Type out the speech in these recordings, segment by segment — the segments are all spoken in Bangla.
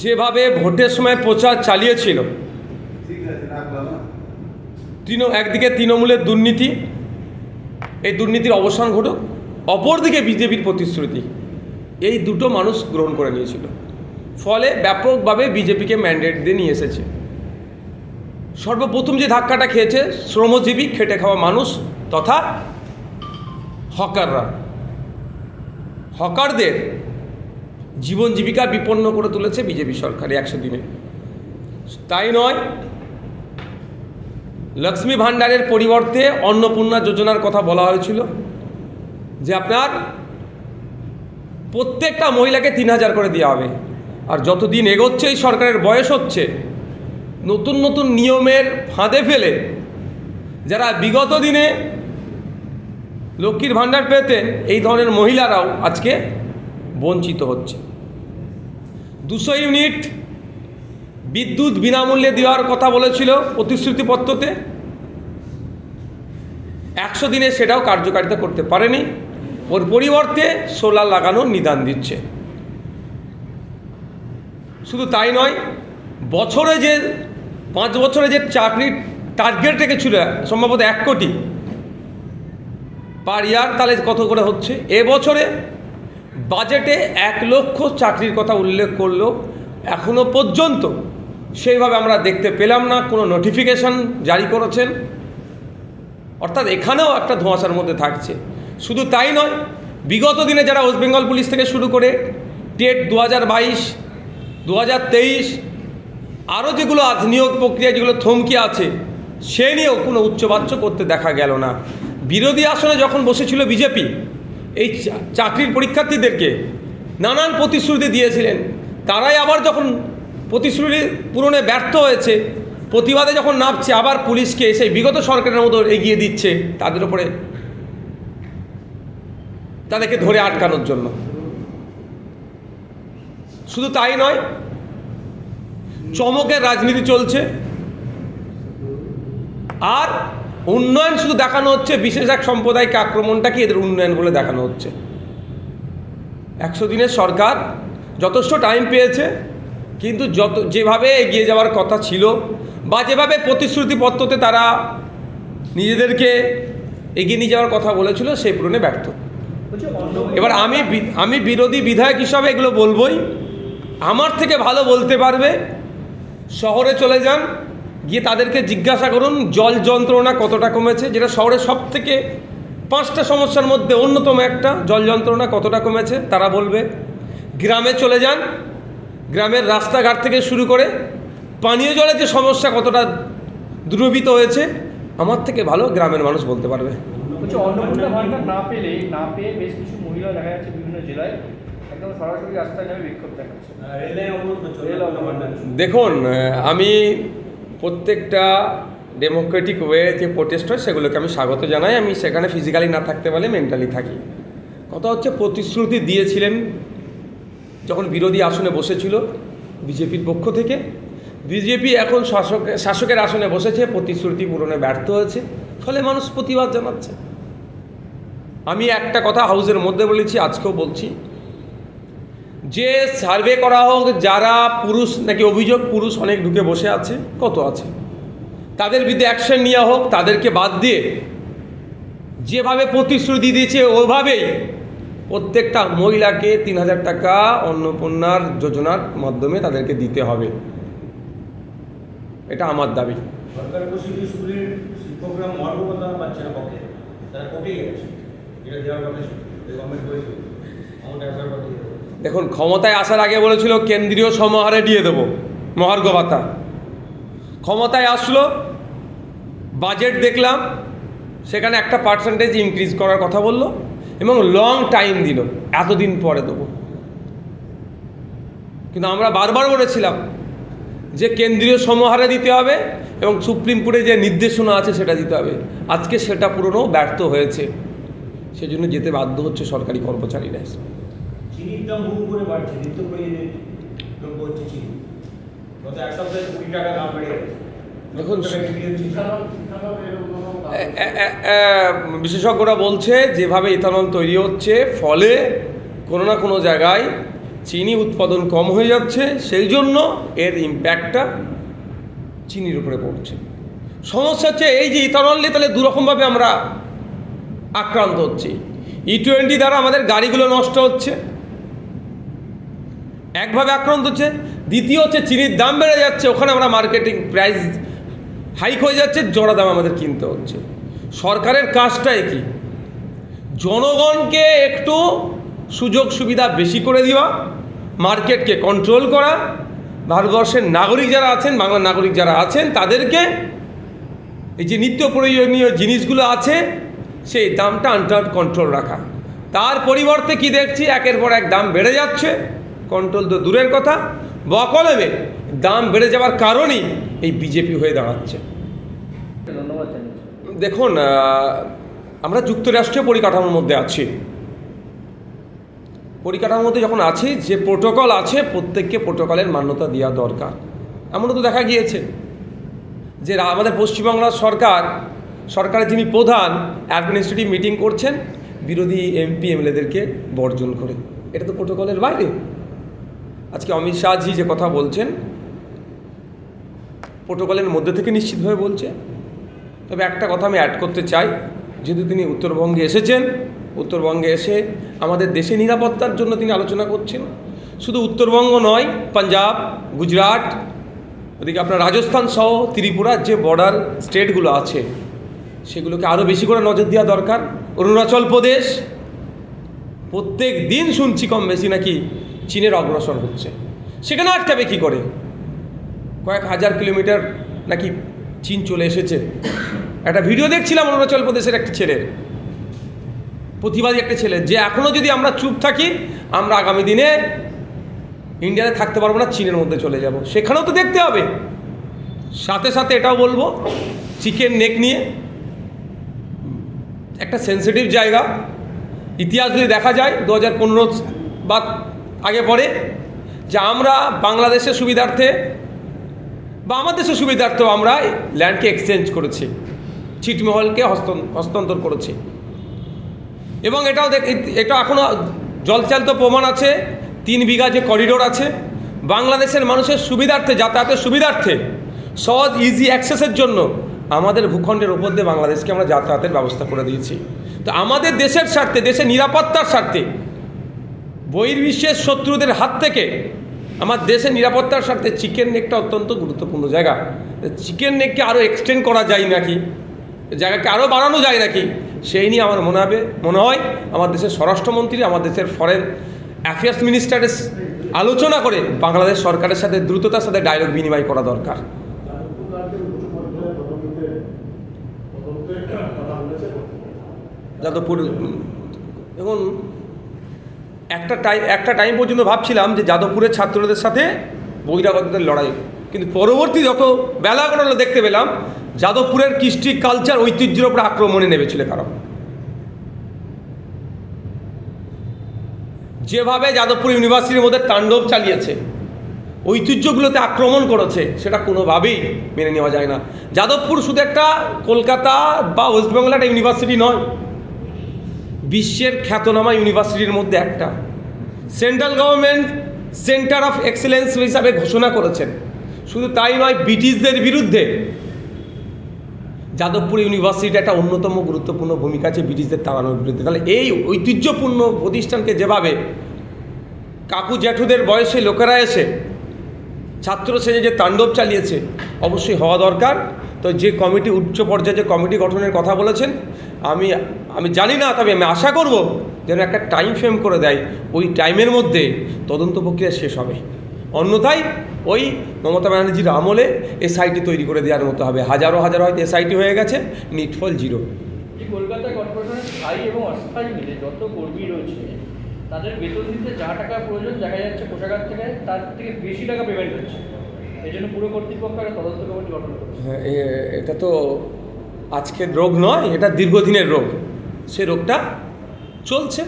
যেভাবে ভোটের সময় প্রচার চালিয়েছিল, একদিকে তৃণমূলের দুর্নীতি, এই দুর্নীতির অবসান ঘটুক, অপরদিকে বিজেপির প্রতিশ্রুতি, এই দুটো মানুষ গ্রহণ করে নিয়েছিল। ফলে ব্যাপকভাবে বিজেপিকে ম্যান্ডেট দিয়ে নিয়ে এসেছে। সর্বপ্রথম যে ধাক্কাটা খেয়েছে শ্রমজীবী খেটে খাওয়া মানুষ তথা হকাররা। হকারদের জীবন জীবিকা বিপন্ন করে তুলেছে বিজেপি সরকার 100 দিনে। তাই নয়, লক্ষ্মী ভাণ্ডারের পরিবর্তে অন্নপূর্ণা যোজনার কথা বলা হয়েছিল, যে আপনার প্রত্যেকটা মহিলাকে 3000 করে দেওয়া হবে। আর যতদিন এগোচ্ছে এই সরকারের বয়স হচ্ছে, নতুন নতুন নিয়মের ফাঁদে ফেলে যারা বিগত দিনে লক্ষ্মীর ভাণ্ডার পেতেন, এই ধরনের মহিলারাও আজকে বঞ্চিত হচ্ছে। 200 ইউনিট বিদ্যুৎ বিনামূল্যে দেওয়ার কথা বলেছিল প্রতিশ্রুতিপত্রতে, 100 দিনে সেটাও কার্যকারিতা করতে পারেনি। ওর পরিবর্তে সোলার লাগানোর নিদান দিচ্ছে। শুধু তাই নয়, বছরে যে 5 বছরে যে চাকরির টার্গেট রেখেছিল সম্ভবত 1 কোটি পার ইয়ার, তাহলে কত করে হচ্ছে? এবছরে বাজেটে 1 লক্ষ চাকরির কথা উল্লেখ করলেও এখনো পর্যন্ত সেইভাবে আমরা দেখতে পেলাম না। কোনো নোটিফিকেশন জারি করেছেন, অর্থাৎ এখানেও একটা ধোঁয়াশার মধ্যে থাকছে। শুধু তাই নয়, বিগত দিনে যারা ওয়েস্ট বেঙ্গল পুলিশ থেকে শুরু করে টেট 2022, 2023 আরও যেগুলো নিয়োগ প্রক্রিয়া যেগুলো থমকে আছে, সে নিয়েও কোনো উচ্চবাচ্য করতে দেখা গেল না। বিরোধী আসনে যখন বসেছিল বিজেপি, এই চাকরির পরীক্ষার্থীদেরকে নানান প্রতিশ্রুতি দিয়েছিলেন। তারাই আবার যখন প্রতিশ্রুতি পূরণে ব্যর্থ হয়েছে, প্রতিবাদে যখন নামছে, আবার পুলিশকে সেই বিগত সরকারের মতো এগিয়ে দিচ্ছে তাদের উপরে, তাদেরকে ধরে আটকানোর জন্য। শুধু তাই নয়, চমকের রাজনীতি চলছে। আর উন্নয়ন শুধু দেখানো হচ্ছে, বিশেষ এক সম্প্রদায়কে আক্রমণটাকে এদের উন্নয়ন বলে দেখানো হচ্ছে। 100 দিনের সরকার যথেষ্ট টাইম পেয়েছে, কিন্তু যেভাবে এগিয়ে যাওয়ার কথা ছিল বা যেভাবে প্রতিশ্রুতিপত্রতে তারা নিজেদেরকে এগিয়ে নিয়ে যাওয়ার কথা বলেছিল, সেই পূরণে ব্যর্থ। এবার আমি বিরোধী বিধায়ক হিসাবে এগুলো বলবই। আমার থেকে ভালো বলতে পারবে শহরে চলে যান, গিয়ে তাদেরকে জিজ্ঞাসা করুন জল যন্ত্রণা কতটা কমেছে, যেটা শহরে সব থেকে 5টা সমস্যার মধ্যে অন্যতম একটা, জল যন্ত্রণা কতটা কমেছে তারা বলবে। গ্রামে চলে যান, গ্রামের রাস্তাঘাট থেকে শুরু করে পানীয় জলের যে সমস্যা কতটা দূরীভূত হয়েছে, আমার থেকে ভালো গ্রামের মানুষ বলতে পারবে। অন্নপূর্ণা ভাণ্ডার না পেয়ে বেশ কিছু মহিলা দেখা যাচ্ছে বিভিন্ন জেলায় একদম সরাসরি রাস্তায় নেমে বিক্ষোভ দেখাচ্ছে। দেখুন, আমি প্রত্যেকটা ডেমোক্রেটিক ওয়ে যে প্রোটেস্ট হয় সেগুলোকে আমি স্বাগত জানাই। আমি সেখানে ফিজিক্যালি না থাকতে পারলে মেন্টালি থাকি। কথা হচ্ছে, প্রতিশ্রুতি দিয়েছিলেন যখন বিরোধী আসনে বসেছিল বিজেপির পক্ষ থেকে, বিজেপি এখন শাসকের আসনে বসেছে, প্রতিশ্রুতি পূরণে ব্যর্থ হয়েছে, ফলে মানুষ প্রতিবাদ জানাচ্ছে। আমি একটা কথা হাউসের মধ্যে বলেছি, আজকেও বলছি, যে সার্ভে করা হোক, যারা পুরুষ নাকি অভিযোগ পুরুষ অনেক ঢুকে বসে আছে, কত আছে, তাদের বিরুদ্ধে অ্যাকশন নেওয়া হোক। তাদেরকে বাদ দিয়ে যেভাবে প্রতিশ্রুতি দিয়েছে ওইভাবেই প্রত্যেকটা মহিলাকে 3000 টাকা অন্নপূর্ণার যোজনার মাধ্যমে তাদেরকে দিতে হবে, এটা আমার দাবি। দেখুন, ক্ষমতায় আসার আগে বলেছিল কেন্দ্রীয় সমাহারে দিয়ে দেবো মহার্ঘ ভাতা। ক্ষমতায় আসলো, বাজেট দেখলাম, সেখানে একটা পার্সেন্টেজ ইনক্রিজ করার কথা বললো এবং লং টাইম দিল, এতদিন পরে দেবো। কিন্তু আমরা বারবার বলেছিলাম যে কেন্দ্রীয় সমাহারে দিতে হবে এবং সুপ্রিম কোর্টে যে নির্দেশনা আছে সেটা দিতে হবে। আজকে সেটা পুরনো ব্যর্থ হয়েছে, সেজন্য যেতে বাধ্য হচ্ছে সরকারি কর্মচারীরা। চিনির দাম হুম করে বাড়ছে, নিত্য প্রয়োজনীয় দ্রব্য হচ্ছে চিনি, গত 1 সপ্তাহে 20 টাকা দাম বেড়ে গেছে। দেখুন, বিশেষজ্ঞরা বলছে যেভাবে ইথানল তৈরি হচ্ছে, ফলে কোনো না কোনো জায়গায় চিনি উৎপাদন কম হয়ে যাচ্ছে, সেই জন্য এর ইম্প্যাক্টটা চিনির উপরে পড়ছে। সমস্যা হচ্ছে এই যে ইথানল নিয়ে তাহলে দুরকমভাবে আমরা আক্রান্ত হচ্ছি। E20 দ্বারা আমাদের গাড়িগুলো নষ্ট হচ্ছে, একভাবে আক্রান্ত হচ্ছে। দ্বিতীয় হচ্ছে চিনির দাম বেড়ে যাচ্ছে, ওখানে আমরা মার্কেটিং প্রাইস হাইক হয়ে যাচ্ছে, জোড়া দাম আমাদের কিনতে হচ্ছে। সরকারের কাজটাই কি? জনগণকে একটু সুযোগ সুবিধা বেশি করে দেওয়া, মার্কেটকে কন্ট্রোল করা, ভারতবর্ষের নাগরিক যারা আছেন, বাংলার নাগরিক যারা আছেন, তাদেরকে এই যে নিত্য প্রয়োজনীয় জিনিসগুলো আছে সেই দামটা আন্ডার কন্ট্রোল রাখা। তার পরিবর্তে কি দেখছি, একের পর এক দাম বেড়ে যাচ্ছে, কন্ট্রোল তো দূরের কথা, বকলমে দাম বেড়ে যাওয়ার কারণেই এই বিজেপি হয়ে দাঁড়াচ্ছে। ধন্যবাদ জানাচ্ছি। দেখুন, আমরা যুক্তরাষ্ট্রীয় পরিকাঠামোর মধ্যে আছি। পরিকাঠামোর মধ্যে যখন আছি, যে প্রোটোকল আছে প্রত্যেককে প্রোটোকলের মান্যতা দেওয়া দরকার। এমনও তো দেখা গিয়েছে যে আমাদের পশ্চিমবাংলার সরকারের যিনি প্রধান, অ্যাডমিনিস্ট্রেটিভ মিটিং করছেন বিরোধী এমপি এমএলএদেরকে বর্জন করে। এটা তো প্রোটোকলের বাইরে। আজকে অমিত শাহজি যে কথা বলছেন প্রোটোকলের মধ্যে থেকে নিশ্চিতভাবে বলছে। তবে একটা কথা আমি অ্যাড করতে চাই, যেহেতু তিনি উত্তরবঙ্গে এসেছেন, উত্তরবঙ্গে এসে আমাদের দেশে নিরাপত্তার জন্য তিনি আলোচনা করছেন। শুধু উত্তরবঙ্গ নয়, পাঞ্জাব, গুজরাট, ওদিকে আপনার রাজস্থান সহ ত্রিপুরার যে বর্ডার স্টেটগুলো আছে সেগুলোকে আরও বেশি করে নজর দেওয়া দরকার। অরুণাচল প্রদেশ প্রত্যেক দিন শুনছি কম বেশি নাকি চীনের অগ্রসর হচ্ছে, সেখানে আটকাবে কী করে? কয়েক হাজার কিলোমিটার নাকি চীন চলে এসেছে। একটা ভিডিও দেখছিলাম অরুণাচল প্রদেশের একটা ছেলের, প্রতিবাদী একটা ছেলে, যে এখনও যদি আমরা চুপ থাকি আমরা আগামী দিনে ইন্ডিয়াতে থাকতে পারবো না, চীনের মধ্যে চলে যাব। সেখানেও তো দেখতে হবে। সাথে সাথে এটাও বলবো, চিকেন নেক নিয়ে একটা সেন্সিটিভ জায়গা। ইতিহাস যদি দেখা যায় 2015 বা আগে পরে, যে আমরা বাংলাদেশের সুবিধার্থে বা আমাদের দেশের সুবিধার্থেও আমরা ল্যান্ডকে এক্সচেঞ্জ করেছি, ছিটমহলকে হস্তান্তর করেছি। এবং এটা এখনও জলচালিত প্রমাণ আছে। 3 বিঘা যে করিডোর আছে, বাংলাদেশের মানুষের সুবিধার্থে, যাতায়াতের সুবিধার্থে, সহজ ইজি অ্যাক্সেসের জন্য আমাদের ভূখণ্ডের উপর দিয়ে বাংলাদেশকে আমরা যাতায়াতের ব্যবস্থা করে দিয়েছি। তো আমাদের দেশের স্বার্থে, দেশের নিরাপত্তার স্বার্থে, বহির্বিশ্বের শত্রুদের হাত থেকে আমার দেশের নিরাপত্তার স্বার্থে চিকেন নেকটা অত্যন্ত গুরুত্বপূর্ণ জায়গা। চিকেন নেককে আরও এক্সটেন্ড করা যায় নাকি, জায়গাকে আরও বাড়ানো যায় নাকি, সেই নিয়ে আমার মনে হয় আমার দেশের স্বরাষ্ট্রমন্ত্রী, আমার দেশের ফরেন অ্যাফেয়ার্স মিনিস্টারের আলোচনা করে বাংলাদেশ সরকারের সাথে দ্রুততার সাথে ডায়লগ বিনিময় করা দরকার। যাদবপুর এখন একটা টাইম পর্যন্ত ভাবছিলাম যে যাদবপুরের ছাত্রদের সাথে বহিরাগতদের লড়াই, কিন্তু পরবর্তী যত বেলা গড়ালো দেখতে পেলাম যাদবপুরের কৃষ্টি কালচার ঐতিহ্যের ওপর আক্রমণে নেমেছিল কারণ। যেভাবে যাদবপুর ইউনিভার্সিটির মধ্যে তাণ্ডব চালিয়েছে, ঐতিহ্যগুলোতে আক্রমণ করেছে, সেটা কোনোভাবেই মেনে নেওয়া যায় না। যাদবপুর শুধু একটা কলকাতা বা ওয়েস্ট বেঙ্গল একটা ইউনিভার্সিটি নয়, বিশ্বের খ্যাতনামা ইউনিভার্সিটির মধ্যে একটা। Central government centre of excellence হিসাবে ঘোষণা করেছেন। শুধু তাই নয়, ব্রিটিশদের বিরুদ্ধে যাদবপুর ইউনিভার্সিটি একটা অন্যতম গুরুত্বপূর্ণ ভূমিকা আছে ব্রিটিশদের তাড়ানোর বিরুদ্ধে। তাহলে এই ঐতিহ্যপূর্ণ প্রতিষ্ঠানকে যেভাবে কাকু জ্যাঠুদের বয়সে লোকেরা এসে ছাত্র সেজে যে তাণ্ডব চালিয়েছে, অবশ্যই হওয়া দরকার। তো যে কমিটি, উচ্চ পর্যায়ে যে কমিটি গঠনের কথা বলেছেন, আমি জানি না, তবে আমি আশা করব যেন একটা টাইম ফ্রেম করে দেয়, ওই টাইমের মধ্যে তদন্ত প্রক্রিয়া শেষ হবে। অন্যথায় ওই মমতা ব্যানার্জির আমলে এসআইটি তৈরি করে দেওয়ার মতো হবে। হাজারো হয়তো এসআইটি হয়ে গেছে, নিটফল 0। এই কলকাতা কর্পোরেশনের স্থায়ী এবং অস্থায়ী মিলে যত কর্মী রয়েছে তাদের বেতন দিতে যা টাকা প্রয়োজন দেখা যাচ্ছে কোষাগার থেকে তার থেকে বেশি টাকা পেমেন্ট হচ্ছে। এই জন্য পুরো কর্তৃপক্ষ একটা তদন্ত কমিটি গঠন করেছে। হ্যাঁ, এটা তো আজকের রোগ নয়, এটা দীর্ঘদিনের রোগ। সে রোগটা চলছে।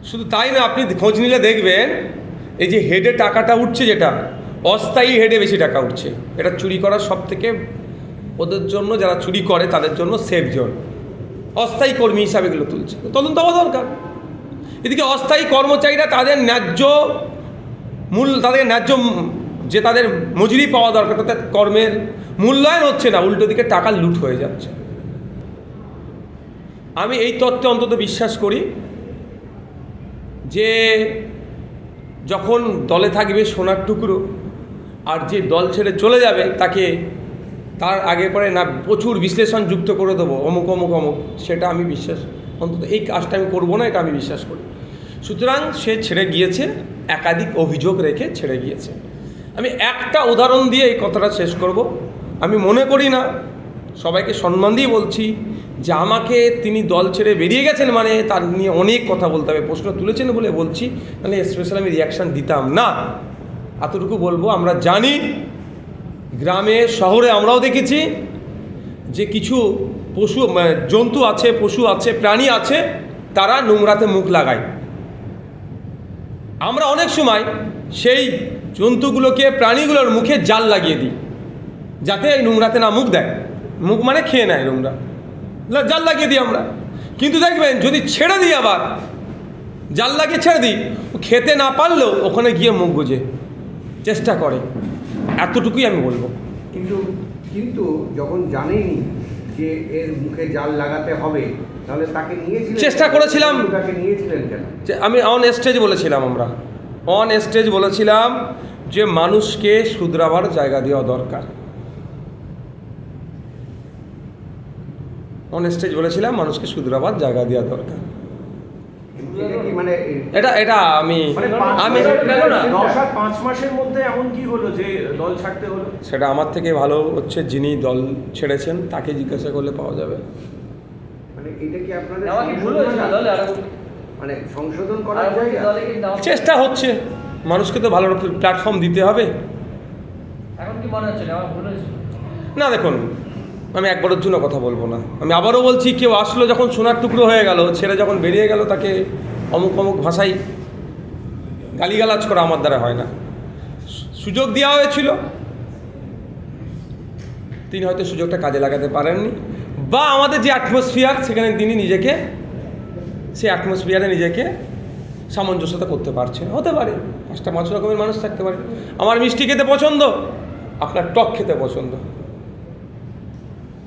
শুধু তাই না, আপনি খোঁজ নিলে দেখবেন এই যে হেডে টাকাটা উঠছে, যেটা অস্থায়ী হেডে বেশি টাকা উঠছে। এটা চুরি করার সব থেকে ওদের জন্য, যারা চুরি করে তাদের জন্য সেফ জোন। অস্থায়ী কর্মী হিসাবে এগুলো তুলছে, তদন্ত হওয়া দরকার। এদিকে অস্থায়ী কর্মচারীরা তাদের যে তাদের মজুরি পাওয়া দরকার, তাদের কর্মের মূল্যায়ন হচ্ছে না, উল্টো দিকে টাকা লুট হয়ে যাচ্ছে। আমি এই তত্ত্বে অন্তত বিশ্বাস করি যে যখন দলে থাকবে সোনার টুকরো, আর যে দল ছেড়ে চলে যাবে তাকে তার আগে পরে না প্রচুর বিশ্লেষণ যুক্ত করে দেবো অমুক অমুক অমুক, সেটা আমি বিশ্বাস, অন্তত এই কাজটা আমি করবো না, এটা আমি বিশ্বাস করি। সুতরাং সে ছেড়ে গিয়েছে, একাধিক অভিযোগ রেখে ছেড়ে গিয়েছে। আমি একটা উদাহরণ দিয়ে এই কথাটা শেষ করব। আমি মনে করি না, সবাইকে সম্মান দিয়ে বলছি, যে আমাকে তিনি দল ছেড়ে বেরিয়ে গেছেন মানে তার নিয়ে অনেক কথা বলতে হবে, প্রশ্ন তুলেছেন বলে বলছি, মানে স্পেশাল আমি রিয়াকশান দিতাম না। এতটুকু বলবো, আমরা জানি গ্রামে শহরে আমরাও দেখেছি যে কিছু জন্তু আছে, পশু আছে, প্রাণী আছে, তারা নোংরাতে মুখ লাগায়। আমরা অনেক সময় সেই জন্তুগুলোকে, প্রাণীগুলোর মুখে জাল লাগিয়ে দিই যাতে এই নোংরাতে না মুখ দেয়, মুখ মানে খেয়ে নেয় নোংরা, জাল লাগিয়ে দিই আমরা। কিন্তু দেখবেন যদি ছেড়ে দিই, আবার জাল লাগিয়ে ছেড়ে দিই, ও খেতে না পারলেও ওখানে গিয়ে মুখ গুজে চেষ্টা করে। এতটুকুই আমি বলবো। কিন্তু যখন জানেনি যে এর মুখে জাল লাগাতে হবে, তাহলে তাকে নিয়েছিলেন, চেষ্টা করেছিলাম, তাকে নিয়েছিলেন কেন? যে আমি অন স্টেজ বলেছিলাম যে মানুষকে শুধরাবার জায়গা দেওয়া দরকার। অন স্টেজ বলেছিলাম মানুষকে শুধরাবার জায়গা দেওয়া দরকার। এটা কি মানে এটা আমি 5 মাসের মধ্যে এমন কি হলো যে দল ছাড়তে হলো? সেটা আমার থেকে ভালো হচ্ছে যিনি দল ছেড়েছেন তাকে জিজ্ঞাসা করলে পাওয়া যাবে। মানে এটা কি আপনাদের নেওয়া কি ভুল হয়েছিল দলে? আর মানে সংশোধন করার জায়গা? দলে কি নেওয়া চেষ্টা হচ্ছে, মানুষকে তো ভালো প্ল্যাটফর্ম দিতে হবে। এখন কি মনে হচ্ছে নেওয়া ভুল হয়েছিল? না দেখুন, আমি একবারের জন্য কথা বলবো না, আমি আবারও বলছি, কেউ আসলো যখন সোনার টুকরো হয়ে গেল, ছেড়ে যখন বেরিয়ে গেল, তাকে অমুক অমুক ভাষায় গালিগালাজ করা আমার দ্বারা হয় না। সুযোগ দেওয়া হয়েছিল, তিনি হয়তো সুযোগটা কাজে লাগাতে পারেননি, বা আমাদের যে অ্যাটমসফিয়ার সেখানে তিনি সেই অ্যাটমসফিয়ারে নিজেকে সামঞ্জস্যতা করতে পারছেন, হতে পারে। 5টা 5 রকমের মানুষ থাকতে পারে। আমার মিষ্টি খেতে পছন্দ, আপনার টক খেতে পছন্দ,